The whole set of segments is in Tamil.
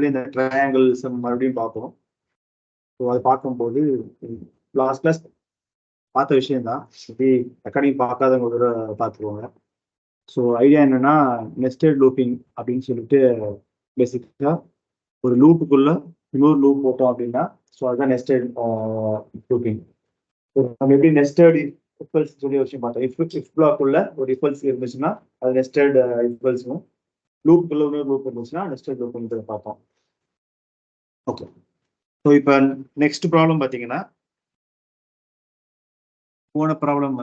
இந்த ட்ரையாங்கிள்ஸ் மறுபடியும் பார்ப்போம். ஸோ அதை பார்க்கும்போது லாஸ்ட் கிளாஸ் பார்த்த விஷயம்தான், இப்படி அகாடமி பார்க்காதவங்க கூட பார்த்துருவாங்க. ஸோ ஐடியா என்னன்னா, நெஸ்டட் லூப்பிங் அப்படின்னு சொல்லிட்டு பேசிக்கா ஒரு லூப்புக்குள்ள இன்னொரு லூப் போட்டோம் அப்படின்னா, ஸோ அதுதான் நெஸ்டட் லூப்பிங். நம்ம எப்படி நெஸ்டட் இஃபல்ஸ் சொல்லி ஒரு விஷயம் பார்த்தோம். இஃப் பிளாக்குள்ள ஒரு இஃபல்ஸ் இருந்துச்சுன்னா அது நெஸ்டட் இஃபல்ஸும், லூப்புக்குள்ள இன்னொரு லூப் இருந்துச்சுன்னா நெஸ்டட் லூப்ன்றதை பார்த்தோம். ஓகே, ஸோ இப்போ நெக்ஸ்ட் ப்ராப்ளம் பார்த்தீங்கன்னா, போன ப்ராப்ளம்,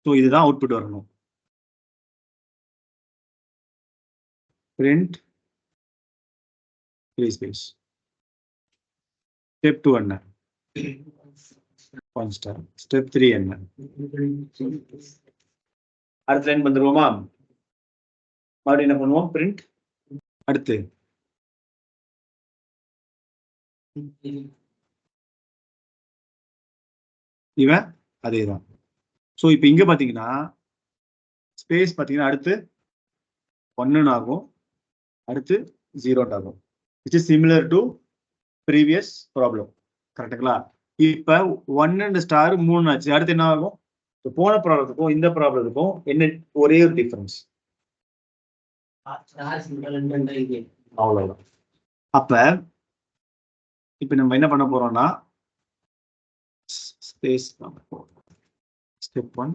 ஸோ இதுதான் அவுட்புட் வரணும். print free space. Step 2 என்ன? 1 star. Step 3 என்ன? அடுத்த லைன் வந்துருவோமா? மறுபடியும் என்ன பண்ணுவோம்? print. அடுத்து இவன் அதேதான். ஸோ இப்போ இங்க பாத்தீங்கன்னா ஸ்பேஸ் பாத்தீங்கன்னா அடுத்து 1 ஆகும், அடுத்து 0 ஆகும், which is similar to previous problem. கரெக்டுங்களா? இப்ப 1 ஸ்டார் 3 ஆச்சு. அடுத்து என்ன ஆகும்? போன ப்ராப்ளத்துக்கும் இந்த ப்ராப்ளத்துக்கும் என்ன ஒரே ஒரு டிஃபரன்ஸ், அவ்வளவுதான். அப்ப இப்ப நம்ம என்ன பண்ண போறோம்னா, space step 1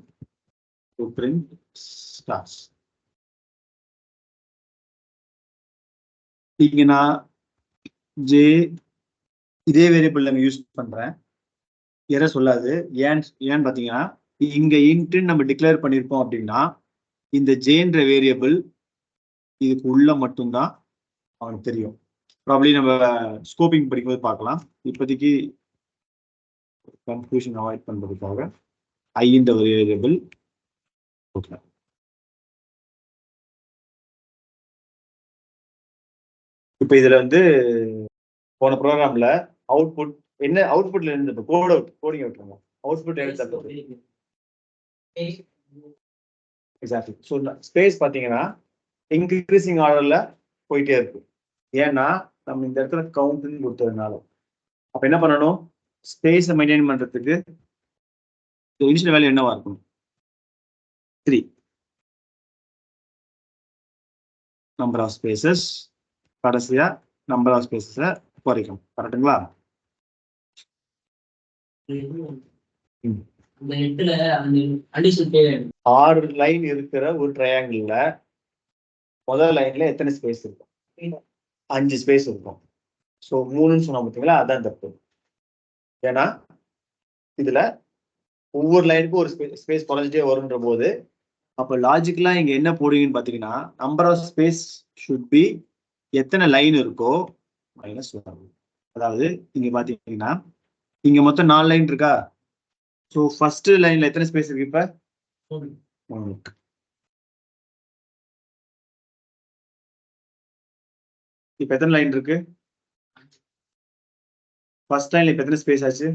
to print stars. இங்க நான் ஜே இதே வேரியபிள் நம்ம யூஸ் பண்றேன், எரர் சொல்லாது. ஏன்னு பாத்தீங்கன்னா, இங்க இன்ட் நம்ம டிக்ளேர் பண்ணிருப்போம் அப்படின்னா இந்த ஜேன்ற வேரியபிள் இதுக்கு உள்ள மட்டும்தான் அவனுக்கு தெரியும். ப்ராப்ளி நம்ம ஸ்கோப்பிங் படிக்கும்போது பார்க்கலாம். இப்போதைக்கு கன்ஃபியூஷன் அவாய்ட் பண்றதுக்காக ஐ இந்த வேரியபிள். ஓகே, இப்போ இதுல வந்து போன ப்ரோக்ராம்ல அவுட்புட் என்ன, அவுட்புட்ல இருந்து கோடிங் விட்டுருங்க. அவுட்புட் எடுத்து எக்ஸாக்ட்லி. ஸோ ஸ்பேஸ் பார்த்தீங்கன்னா இன்க்ரீசிங் ஆர்டர்ல போயிட்டே இருக்கு. ஏன்னா நம்ம இந்த இடத்துல கவுண்ட்னு கொடுத்ததுனால. அப்ப என்ன பண்ணணும்? ஸ்பேஸை மெயின்டைன் பண்றதுக்கு இனிஷியல் வேல்யூ என்னவா இருக்கும்? 3 நம்பர் ஆஃப் ஸ்பேசஸ், கடைசியா நம்பர் ஆஃப் ஸ்பேசஸை குறைக்கும். கரெக்டுங்களா? அந்த 6 லைன் இருக்கிற ஒரு ட்ரையாங்கிள்ல முதல் லைன்ல எத்தனை ஸ்பேஸ் இருக்கும்? 5 ஸ்பேஸ் இருக்கும். ஸோ 3ன்னு சொன்னா பார்த்தீங்களா, அதான் தப்பு. ஏன்னா இதுல ஒவ்வொரு லைனுக்கும் ஒரு ஸ்பேஸ் குறைஞ்சிட்டே வரும்ன்ற போது அப்ப லாஜிக்கலா இங்க என்ன போடுவீங்கன்னு பாத்தீங்கன்னா, number of space should be எத்தனை லைன் இருக்கோ -1. அதாவது இங்க பாத்தீங்கன்னா இங்க மொத்தம் 4 லைன் இருக்கா? ஸோ ஃபர்ஸ்ட் லைன்ல எத்தனை ஸ்பேஸ் இருக்கு? இப்ப 3 இருக்கு. இப்ப எத்தனை லைன் இருக்கு? ஃபர்ஸ்ட் லைன்ல இப்ப எத்தனை ஸ்பேஸ் ஆச்சு?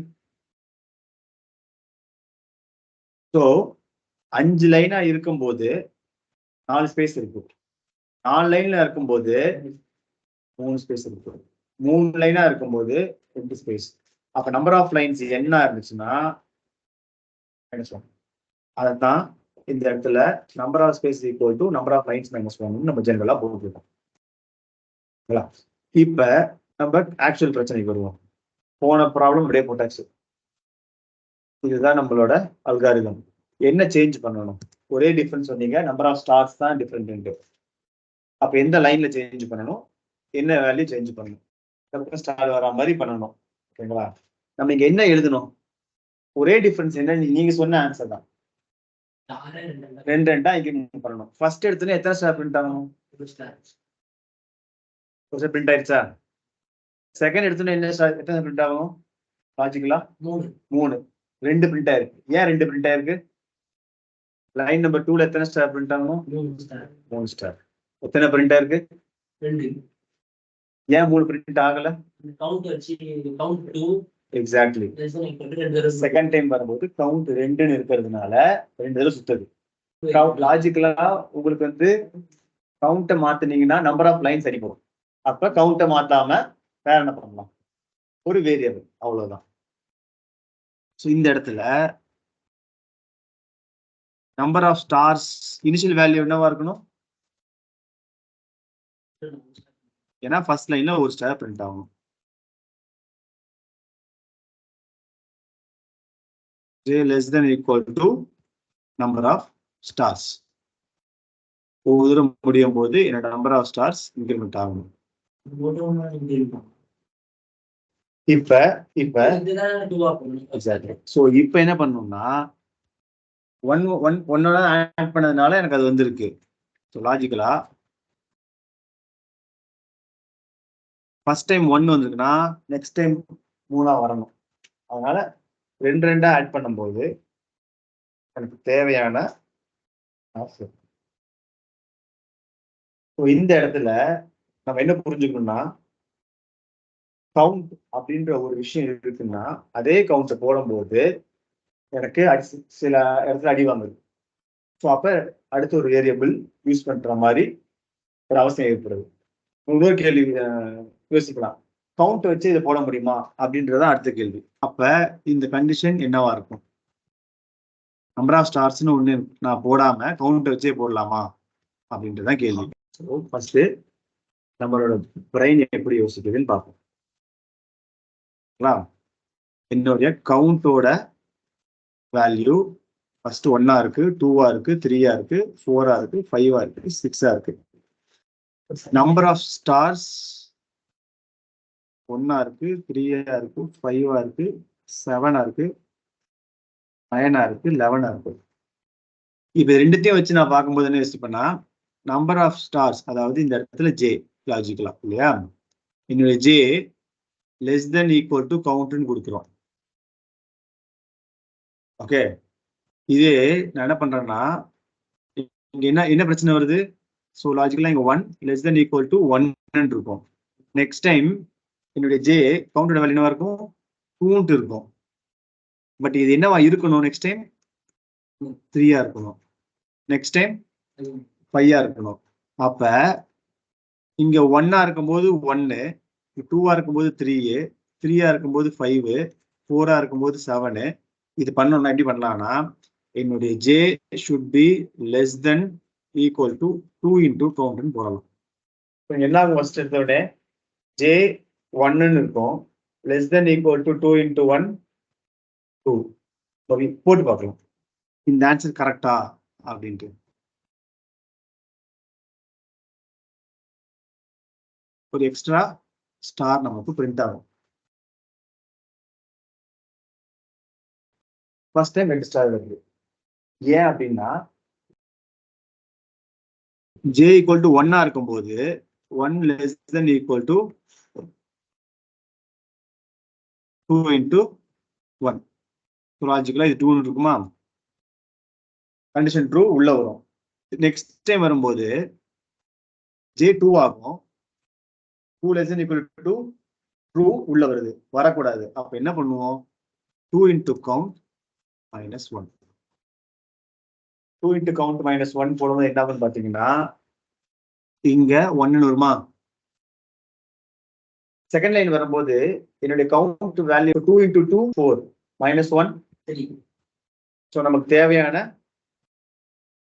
ஸோ 5 லைனா இருக்கும்போது 4 ஸ்பேஸ் இருக்கு. 4 லைன்ல இருக்கும்போது 3 ஸ்பேஸ் இருக்கு. 3 லைனா இருக்கும்போது 2 ஸ்பேஸ். அப்ப நம்பர் ஆஃப் லைன்ஸ் என்ன இருந்துச்சுன்னா -1. அதான் இந்த இடத்துல number of space equal to number of lines -1 நம்ம ஜெனரலா போட்டுருக்கோம். இப்ப நம்ம ஆக்சுவல் பிரச்சனைக்கு வருவோம். போன ப்ராப்ளம் அப்படியே போட்டாச்சு. இதுதான் நம்மளோட அல்காரிதம். என்ன சேஞ்ச் பண்ணணும்? ஒரே டிஃபரன்ஸ் சொன்னீங்க, நம்பர் ஆஃப் ஸ்டார்ஸ் தான் டிஃபரெண்ட். அப்ப எந்த லைன்ல சேஞ்ச் பண்ணணும், என்ன வேல்யூ சேஞ்ச் பண்ணணும், ஸ்டார் வர மாதிரி பண்ணணும். ஓகேங்களா? நம்ம இங்க என்ன எழுதணும்? ஒரே டிஃபரன்ஸ் என்ன, நீங்க சொன்ன ஆன்சர் தான். 2 இங்க பண்ணணும். ஃபர்ஸ்ட் எடுத்தோன்னே எத்தனை ஸ்டார் பிரிண்ட் ஆகணும்? பிரிண்ட் ஆயிடுச்சா? செகண்ட் எடுத்தோன்னே என்ன ஸ்டார், எத்தனை பிரிண்ட் ஆகும்? லாஜிக்கலா 3. 2 பிரிண்ட் ஆயிருக்கு. ஏன் 2 பிரிண்ட் ஆயிருக்கு? லைன் நம்பர் 2ல எத்தனை ஸ்டார் பிரிண்ட் ஆகணும்? 3 ஸ்டார். எத்தனை பிரிண்ட் ஆயிருக்கு? 2. ஏன் 3 பிரிண்ட் ஆகல? கவுண்ட் வச்சு கவுண்ட் 2. எக்ஸாக்ட்லி. செகண்ட் டைம் வரும்போது கவுண்ட் 2ன்னு இருக்கிறதுனால 2 தடவை சுத்தது. லாஜிக்கலா உங்களுக்கு வந்து கவுண்ட்டை மாத்தினீங்கன்னா நம்பர் ஆஃப் லைன் சரி போகும். அப்ப கவுண்ட்டை மாத்தாம வேற என்ன பண்ணலாம், ஒரு வேரியபிள், அவ்வளவுதான். ஸோ இந்த இடத்துல number of stars initial value என்னவா இருக்கணும், ஏன்னா ஃபர்ஸ்ட் லைன்ல ஒரு ஸ்டார் பிரிண்ட் ஆகும். j less than equal to number of stars. ஒவ்வொரு தூரம் முடியும் போது என்னோட நம்பர் ஆஃப் ஸ்டார்ஸ் இன்கிரிமெண்ட் ஆகணும். இப்ப எக்ஸாக்ட்லி. ஸோ இப்போ என்ன பண்ணணும்னா ஒன்னோட ஆட் பண்ணதுனால எனக்கு அது வந்திருக்கு. ஸோ லாஜிக்கலா ஃபர்ஸ்ட் டைம் 1 வந்திருக்குன்னா நெக்ஸ்ட் டைம் 3 வரணும். அதனால 2 ஆட் பண்ணும்போது எனக்கு தேவையான இந்த இடத்துல நம்ம என்ன புரிஞ்சுக்கணும்னா கவுண்ட் அப்படின்ற ஒரு விஷயம் இருக்குன்னா அதே கவுண்ட்டை போடும்போது எனக்கு சில இடத்துல அடி வாங்குது. ஸோ அப்ப அடுத்த ஒரு வேரியபிள் யூஸ் பண்ற மாதிரி ஒரு அவசியம் ஏற்படுது. இன்னொரு கேள்வி யோசிக்கலாம், கவுண்ட் வச்சு இதை போட முடியுமா அப்படின்றத அடுத்த கேள்வி. அப்ப இந்த கண்டிஷன் என்னவா இருக்கும், நம்பர் ஆஃப் ஸ்டார்ஸ்னு ஒண்ணு நான் போடாம கவுண்ட் வச்சே போடலாமா அப்படின்றதான் கேள்வி. ஸோ ஃபர்ஸ்ட் நம்மளோட பிரெயின் எப்படி யோசிக்குதுன்னு பார்ப்போம். என்னுடைய கவுண்டோட வேல்யூ ஃபர்ஸ்ட் 1 இருக்கு, 2 இருக்கு, 3 இருக்கு, 4 இருக்கு, 5 இருக்கு, 6 இருக்கு. நம்பர் ஆஃப் ஸ்டார்ஸ் 1 இருக்கு, 3 இருக்கு, 5 இருக்கு, 7 இருக்கு, 9 இருக்கு, 11 இருக்கு. இப்ப ரெண்டுத்தையும் வச்சு நான் பார்க்கும்போது என்ன யோசிப்பேன்னா நம்பர் ஆஃப் ஸ்டார்ஸ், அதாவது இந்த இடத்துல ஜே லாஜிக்கலா இல்லையா, என்னுடைய J less than equal to கவுண்ட்னு கொடுக்குறோம். ஓகே, இதே நான் என்ன பண்றேன்னா இங்க என்ன பிரச்சனை வருது, ஸோ லாஜிக்கலா இங்க 1 லெஸ் தென் ஈக்குவல் டு 1 இருக்கும். நெக்ஸ்ட் டைம் என்னுடைய ஜே கவுண்டோட வேல்யூ என்னவா இருக்கும், 2 இருக்கும். பட் இது என்னவா இருக்கணும், நெக்ஸ்ட் டைம் 3 இருக்கணும், நெக்ஸ்ட் டைம் 5 இருக்கணும். அப்ப இங்க 1 இருக்கும்போது 1, 2 இருக்கும்போது 3, 3 இருக்கும்போது 5, 4 இருக்கும்போது 7. இது பண்ணணும்னா எப்படி பண்ணலாம்னா என்னுடைய J should be less than equal to 2 into கவுண்ட்னு போடலாம். என்ன ஆகும், ஃபர்ஸ்ட் எடுத்தோட ஜே 1 இருக்கும், less than equal to 2 into 1 2. போட்டு பார்க்கலாம் இந்த ஆன்சர் கரெக்டா அப்படின்ட்டு. ஒரு எக்ஸ்ட்ரா ஸ்டார் நமக்கு பிரிண்ட் ஆகும். ஃபர்ஸ்ட் டைம் 2 ஸ்டார் வருது. ஏன் அப்படின்னா ஜே ஈக்குவல் டு 1 இருக்கும்போது 1 less than equal to 2 into 1. லாஜிக்கலா இது 2 இருக்குமா, கண்டிஷன் ட்ரூ உள்ள வரும். நெக்ஸ்ட் டைம் வரும்போது ஜே 2 ஆகும், 2 less than equal to true உள்ள வருது, வரக்கூடாது. அப்ப என்ன பண்ணுவோம், 2 into count minus 1. 2 into count minus 1 போடும்போது என்ன ஆகும்னு பாத்தீங்கன்னா இங்க 1 வருமா, செகண்ட் லைன் வரும்போது என்னுடைய count value 2 into 2 4 minus 1 3. So நமக்கு தேவையான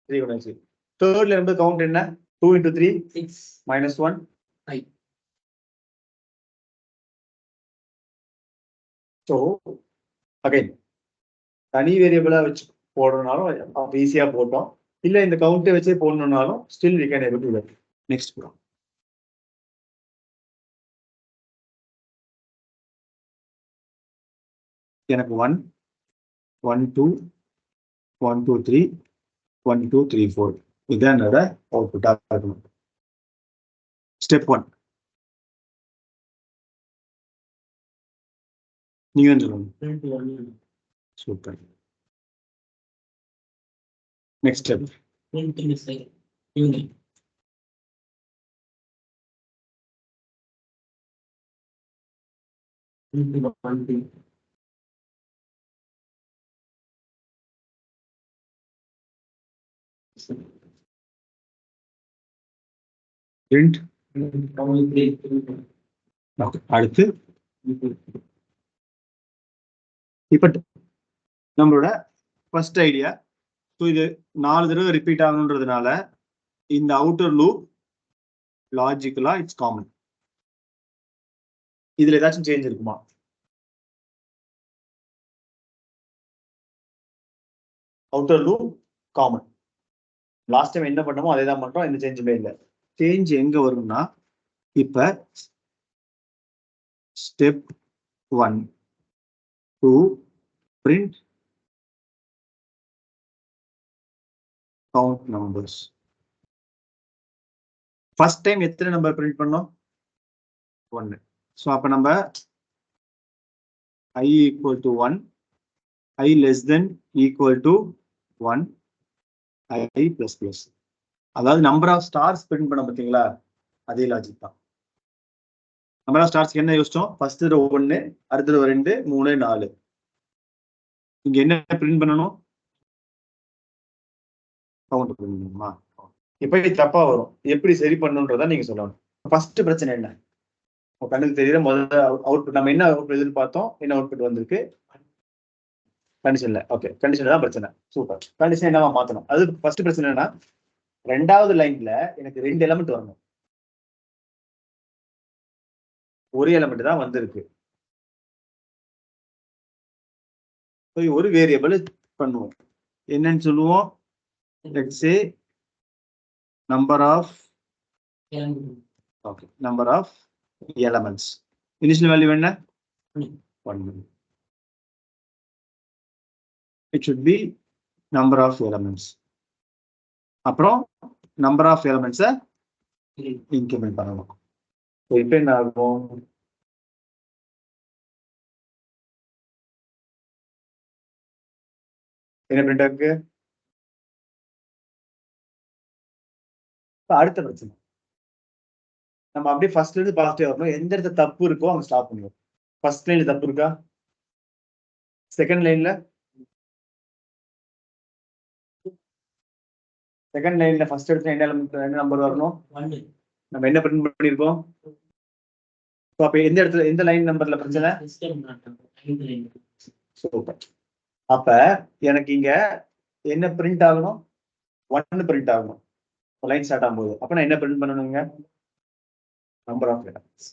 3. தேர்ட்ல இருந்து கவுண்ட் என்ன, 2 இன்டூ 3 6 மைனஸ் 1 5. ஸோ அகைன் தனி வேரியபிளா வச்சு போடுறதுனாலும் ஈஸியா போட்டோம், இல்ல இந்த கவுண்டை வச்சே போடணும்னாலும் still we can able to do. Next bro, எனக்கு 1 1 2 1 2 3 1 2 3 4 இதுதான் என்னோட அவுட்புட்டா இருக்கணும். ஸ்டெப் 1 நீங்க சொல்லுங்க. சூப்பர். நெக்ஸ்ட் ஸ்டெப் print அடுத்து இப்ப நம்மளோட ஃபர்ஸ்ட் ஐடியா. ஸோ இது 4 தடவை ரிப்பீட் ஆகணுன்றதுனால இந்த அவுட்டர் லூப் லாஜிக்கலா இட்ஸ் காமன். இதுல ஏதாச்சும் சேஞ்ச் இருக்குமா? Outer loop common. Last time என்ன பண்ணமோ அதே தான் பண்றோம், எந்த சேஞ்சுமே இல்லை. சேஞ்ச் எங்க வரும்னா இப்ப step 1 to print count numbers. First time எத்தனை நம்பர் பிரிண்ட் பண்ணோம்? 1. ஸோ அப்ப நம்ம I equal to 1, I less than equal to 1, I plus plus. அதாவது நம்பர் ஆஃப் ஸ்டார்ஸ் பிரிண்ட் பண்ண பார்த்தீங்களா, அதே லாஜிக் தான். நம்பர் ஆஃப் ஸ்டார்ஸ்க்கு என்ன யோசிச்சோம்? ஃபர்ஸ்ட் 1, அடுத்தது 2, 3, 4. இங்க என்ன பிரிண்ட் பண்ணணும்? கவுண்ட் பிரிண்ட் பண்ணணுமா? இப்ப இது தப்பா வரும். எப்படி சரி பண்ணணுன்றத நீங்க சொல்லணும். ஃபர்ஸ்ட் பிரச்சனை என்ன? கண்ணுக்கு தெரியற முதல்ல அவுட்புட் நம்ம என்ன அவுட்புட் எதிர்பார்த்தோம், என்ன அவுட்புட் வந்திருக்கு? கண்டிஷன்ல. ஓகே, கண்டிஷன்ல தான் பிரச்சனை. சூப்பர். கண்டிஷன் என்னவா மாத்தணும்? அது ஃபர்ஸ்ட் பிரச்சனை என்னன்னா, ரெண்டாவது லைன்ல எனக்கு 2 எலிமெண்ட் வரணும், ஒரு எலிமெண்ட் தான் வந்திருக்கு. ஒரு வேரியபிள் பண்ணுவோம், என்னன்னு சொல்லுவோம்? Let's say number of number of elements. Initial value என்ன? 1. It should be number of elements. அப்புறம் number of elements increment பண்ணணும். இப்போ என்ன ஆகும்? என்ன பிரிண்ட் ஆகுது? அடுத்த பிரச்சனை, நம்ம அப்படியே ஃபர்ஸ்ட்ல இருந்து பாசிட்டிவ் வரணும். எந்த இடத்துல தப்பு இருக்கோ அங்க ஸ்டாப் பண்ணுவோம். ஃபர்ஸ்ட் லைன்ல தப்பு இருக்கா? செகண்ட் லைன்ல ஃபர்ஸ்ட் இடத்துல என்ன நம்பர் வரணும்? நம்ம என்ன பிரிண்ட் பண்ணிருக்கோம்? அப்ப எந்த இடத்துல, எந்த லைன் நம்பர்ல பிரச்சனை? சூப்பர். அப்ப எனக்கு இங்க என்ன பிரிண்ட் ஆகணும்? 1 பிரிண்ட் ஆகணும் லைன் ஸ்டார்ட் ஆகும்போது. அப்ப நான் என்ன பிரிண்ட் பண்ணணுங்க? Number of elements.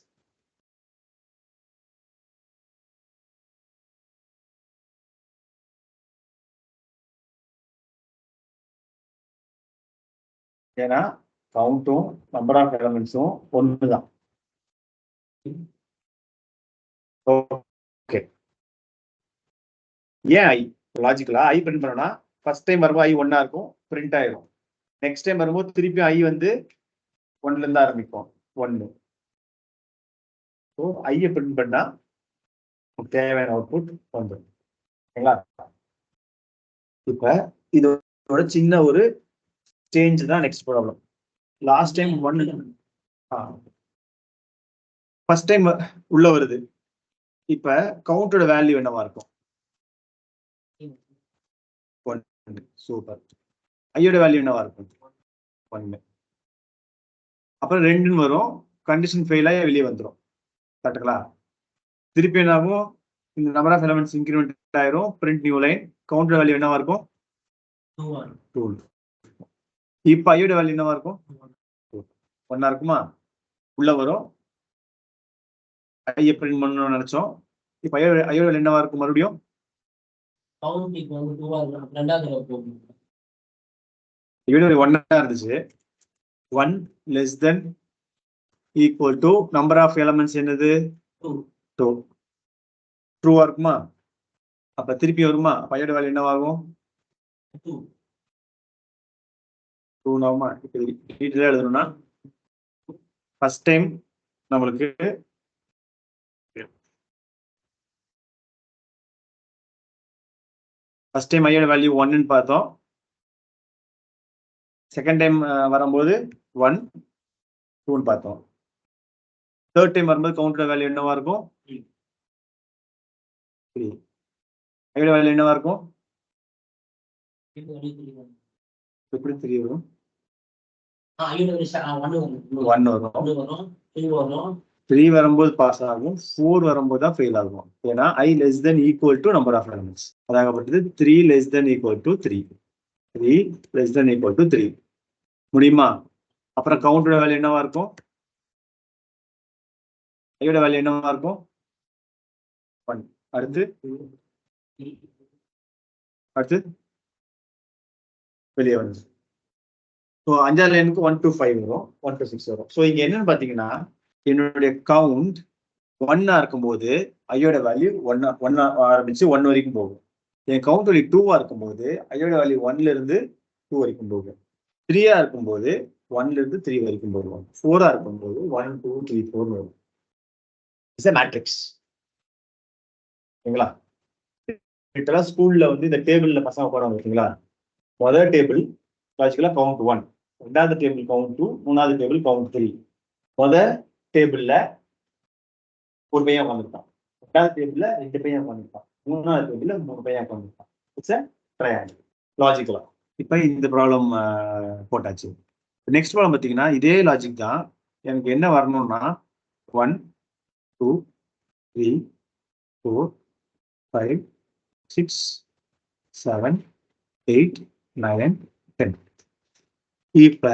ஏன்னா கவுண்ட்டும் நம்பர் ஆஃப் எலிமெண்ட்ஸும் ஒண்ணுதான். ஓகே, ஏன் ஐ லாஜிக்கலா ஐ பிரிண்ட் பண்ணனா, ஃபர்ஸ்ட் டைம் வரும்போது ஐ 1 இருக்கும், பிரிண்ட் ஆயிரும். நெக்ஸ்ட் டைம் வரும்போது திருப்பி ஐ வந்து 1ல இருந்து ஆரம்பிக்கும், 1. ஸோ ஐயை பிரிண்ட் பண்ணா தேவையான அவுட்புட் வந்துடும். ஓகேங்களா? இப்ப இதோட சின்ன ஒரு சேஞ்ச் தான் next problem. Last time 1, first time உள்ள வருது. இப்ப கவுண்டோட வேல்யூ என்னவா இருக்கும்? 1. சூப்பர். ஐயோட வேல்யூ என்னவா இருக்கும்? 1. அப்புறம் 2ன்னு வரும், கண்டிஷன் ஃபெயில் ஆகி வெளியே வந்துடும். கரெக்டுங்களா? திருப்பி என்ன ஆகும்? இந்த நம்பர் ஆஃப் எலிமெண்ட்ஸ் இன்க்ரிமெண்ட் ஆயிரும், print new line. Counter value என்னவா இருக்கும்? 2. இப்ப ஐயோட வேல்யூ என்னவா இருக்கும்? 1 இருக்குமா? உள்ள வரும், ஐயை பிரிண்ட் பண்ணணும்னு நினைச்சோம். இப்ப ஐயோட வேல்யூ என்னவா இருக்கும்? மறுபடியும் ஐயோட வேல்யூ 1 இருந்துச்சு. 1 less than equal to number of elements என்னது? 2. ட்ரூவா இருக்குமா? அப்ப திருப்பி வருமா? ஐயோட வேல்யூ என்னவாகும்? 2 ஆகுமா? டீட்டெயிலா எழுதணும்னா ஃபர்ஸ்ட் டைம் நம்மளுக்கு ஃபர்ஸ்ட் டைம் ஐயோட வேல்யூ 1ன்னு பார்த்தோம். செகண்ட் டைம் வரும்போது 1, 2ன்னு பார்த்தோம். தேர்ட் டைம் வரும்போது கவுண்டர் வேல்யூ என்னவா இருக்கும்? 3. ஐயோட வேல்யூ என்னவா இருக்கும்? எப்படி 3 வரும்? 1 வரும். 3 வரும்போது பாஸ் ஆகும், 4 வரும்போது தான் ஃபெயில் ஆகும். ஏன்னா I less than equal to number of elements. Athagappattathu 3 less than equal to 3. 3 less than equal to 3. முடியுமா? அப்புறம் கவுண்டரோட வேல்யூ என்னவா இருக்கும்? ஐயோட வேல்யூ என்னவா இருக்கும்? 1. அடுத்து வெளியே வந்து. ஸோ 5வது லைனுக்கு 1 to 5 வரும், 1 to 6 வரும். ஸோ இங்க என்னன்னு பாத்தீங்கன்னா என்னுடைய கவுண்ட் 1 இருக்கும்போது ஐயோட வேல்யூ 1 ஆரம்பிச்சு 1 வரைக்கும் போகும். என் கவுண்ட் வேல்யூ 2 இருக்கும்போது ஐயோட வேல்யூ 1ல இருந்து 2 வரைக்கும் போகும். 3 இருக்கும்போது 1ல இருந்து 3 வரைக்கும் போகும். 4 இருக்கும்போது 1 2 3 4 வரும். It's a matrix. ஓகேங்களா? இதெல்லாம் ஸ்கூல்ல வந்து இந்த டேபிள்ல பசங்க போறாங்க ஓகேங்களா? முதல் டேபிள் லாஜிக்கலா கவுண்ட் 1, ரெண்டாவது டேபிள் கவுண்ட் 2, மூணாவது டேபிள் கவுண்ட் 3. முதல் டேபிள்ல ஒரு பையன் உட்காந்துருப்பான், ரெண்டாவது டேபிள்ல 2 பையன் உட்காந்துருப்பான், மூணாவது டேபிள்ல 3 பையன் உட்காந்துருப்பான். இட்ஸ் a ட்ரையாங்கிள் லாஜிக்கலா. இப்ப இந்த ப்ராப்ளம் போட்டாச்சு. நெக்ஸ்ட் ப்ராப்ளம் பார்த்தீங்கன்னா இதே லாஜிக் தான். எனக்கு என்ன வரணும்னா 1 2 3 4 5 6 7 8 9 10. இப்ப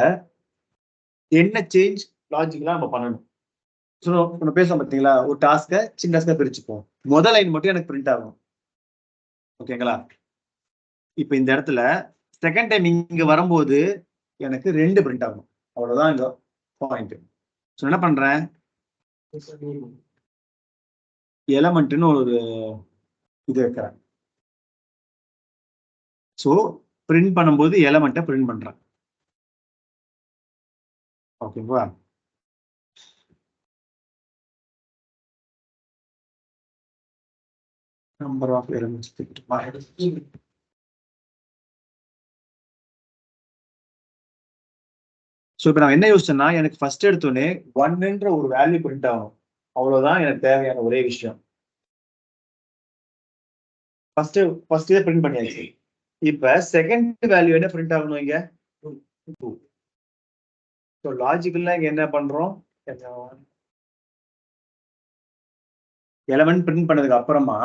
என்ன சேஞ்ச் லாஜிக்கலா நம்ம பண்ணணும்? நம்ம பேசலாம் பார்த்தீங்களா, ஒரு டாஸ்கை சின்ன டாஸ்கா பிரிச்சுப்போம். முதல் லைன் மட்டும் எனக்கு பிரிண்ட் ஆகும். ஓகேங்களா? இப்ப இந்த இடத்துல செகண்ட் டைம் இங்க வரும்போது எனக்கு 2 பிரிண்ட் ஆகும். அவ்வளவுதான் இங்க பாயிண்ட். ஸோ என்ன பண்றேன், எலமெண்ட்னு ஒரு இது வைக்கிறேன். ஸோ பிரிண்ட் பண்ணும்போது எலமெண்ட்டை பிரிண்ட் பண்றேன். ஓகேவா? Number of elements. ஸோ இப்போ நான் என்ன யோசிச்சேன்னா எனக்கு ஃபர்ஸ்ட் எடுத்தோடனே 1ன்ற ஒரு வேல்யூ பிரிண்ட் ஆகும். அவ்வளவுதான் எனக்கு தேவையான ஒரே விஷயம். ஃபர்ஸ்ட் இதை பிரிண்ட் பண்ணியாச்சு. இப்ப செகண்ட் வேல்யூ என்ன பிரிண்ட் ஆகணும் இங்க? 2. ஸோ லாஜிக்கல்ல இங்க என்ன பண்றோம், எலமெண்ட் பிரிண்ட் பண்ணதுக்கு அப்புறமா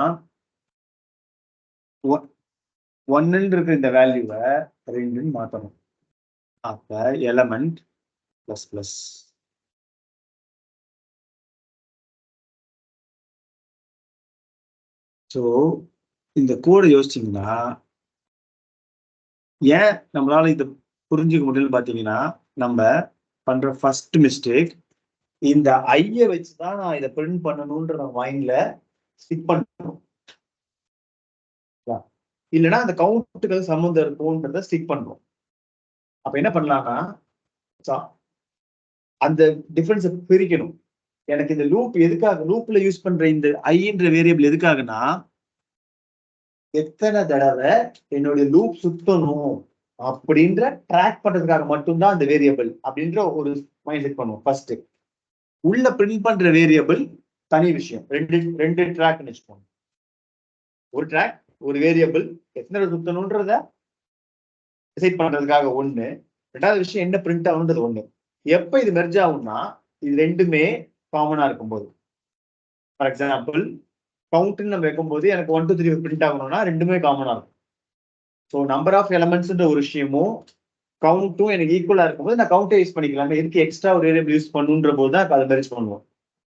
1 இருக்கிற இந்த வேல்யூவை 2ன்னு மாத்தணும். அப்ப எலமெண்ட் பிளஸ் பிளஸ். ஸோ இந்த கோடை யோசிச்சீங்கன்னா ஏன் நம்மளால இதை புரிஞ்சுக்க முடியலன்னு பாத்தீங்கன்னா நம்ம பண்ற ஃபர்ஸ்ட் மிஸ்டேக் இந்த ஐய வச்சுதான் நான் இதை பிரிண்ட் பண்ணணும்ன்ற மைண்ட்ல ஸ்டிக் பண்ணணும். இல்லைன்னா அந்த கவுண்ட்டுகள் சம்மந்தம் இருக்கும்ன்றத ஸ்டிக் பண்றோம். அப்ப என்ன பண்ணலாம்னா அந்த டிஃபரன்ஸை பிரிக்கணும். எனக்கு இந்த லூப் எதுக்காக, லூப்ல யூஸ் பண்ற இந்த ஐன்ற வேரியபிள் எதுக்காகனா எத்தனை தடவை என்னுடைய லூப் சுத்தணும் அப்படின்ற ட்ராக் பண்றதுக்காக மட்டும்தான் அந்த வேரியபிள் அப்படின்ற ஒரு மைண்ட் செட் பண்ணுவோம். ஃபர்ஸ்ட் உள்ள பிரிண்ட் பண்ற வேரியபிள் தனி விஷயம். ரெண்டு ட்ராக் வச்சுக்கோங்க. ஒரு ட்ராக் ஒரு வேரியபிள் எத்தனை சுத்தணும்ன்றத டிசைட் பண்றதுக்காக ஒண்ணு, ரெண்டாவது விஷயம் என்ன பிரிண்ட் ஆகுன்றது ஒண்ணு. எப்ப இது மெர்ஜ் ஆகும்னா இது ரெண்டுமே காமனா இருக்கும்போது. ஃபார் எக்ஸாம்பிள் கவுண்ட்னு நம்ம வைக்கும்போது எனக்கு 1 2 3 பிரிண்ட் ஆகணும்னா ரெண்டுமே காமனா இருக்கும். ஸோ நம்பர் ஆஃப் எலமெண்ட்ஸ்ன்ற ஒரு விஷயமும் கவுண்ட்டும் எனக்கு ஈக்குவலா இருக்கும்போது நான் கவுண்டை யூஸ் பண்ணிக்கலாம். எதுக்கு எக்ஸ்ட்ரா ஒரு வேரியபிள் யூஸ் பண்ணுன்ற போது தான் அதை மெர்ஜ் பண்ணுவோம்.